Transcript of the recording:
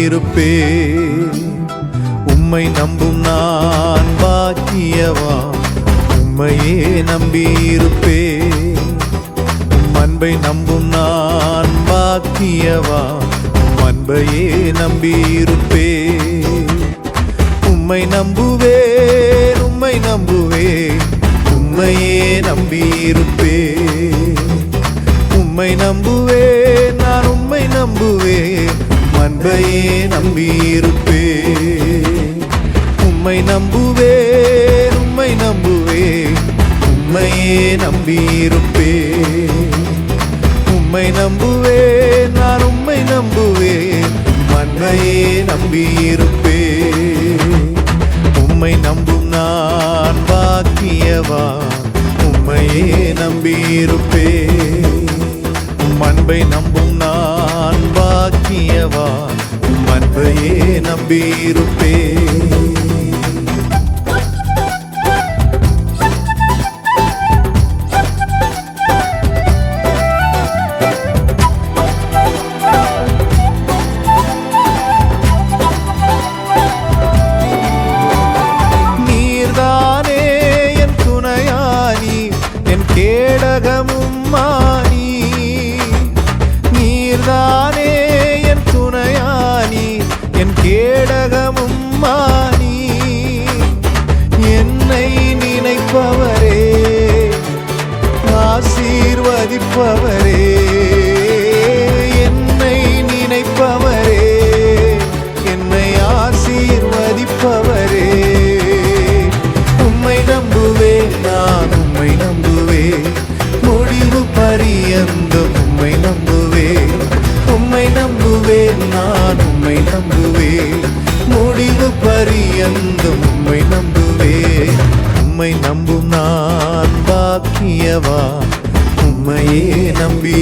நம்பியிருப்பேன். உம்மை நம்பும் நான் பாக்கியவான். உம்மையே நம்பியிருப்பேன். உம் அன்பை நம்பும் நான் பாக்கியவான். உம் அன்பையே நம்பியிருப்பேன். உம்மை நம்புவேன், உம்மை நம்புவேன், உம்மையே நம்பியிருப்பேன். உம்மை நம்புவேன், நான் உம்மை நம்புவேன், அன்பையே நம்பியிருப்பேன். உம்மை நம்புவேன், உம்மை நம்புவேன், உம்மையே நம்பியிருப்பேன். உம்மை நம்புவேன், நான் உம்மை நம்புவேன், அன்பையே நம்பியிருப்பேன். உம்மை நம்பும் நான் பாக்கியவான். உம்மையே நம்பியிருப்பேன். உம் அன்பை நம்பும் நான் பாக்கியவான். உம் அன்பையே நம்பியிருப்பேன். நீர்தானே என் துணையானி, என் கேடகமும் மானி. நீர்தானே என் துணையானி, என் கேடகமும் மானி. என்னை நினைப்பவரே, ஆசீர்வதிப்பவரே. என்னை நினைப்பவரே, என்னை ஆசீர்வதிப்பவரே. உம்மை நம்புவேன், நான் உம்மை நம்புவேன், முடிவு பரியந்தம் உம்மை நம்புவேன். உம்மை நம்புவேன், நான் உம்மை நம்புவேன், முடிவு பரியந்தம் உம்மை நம்புவேன். உம்மை நம்பும் நான் பாக்கியவான். உம்மையே நம்பி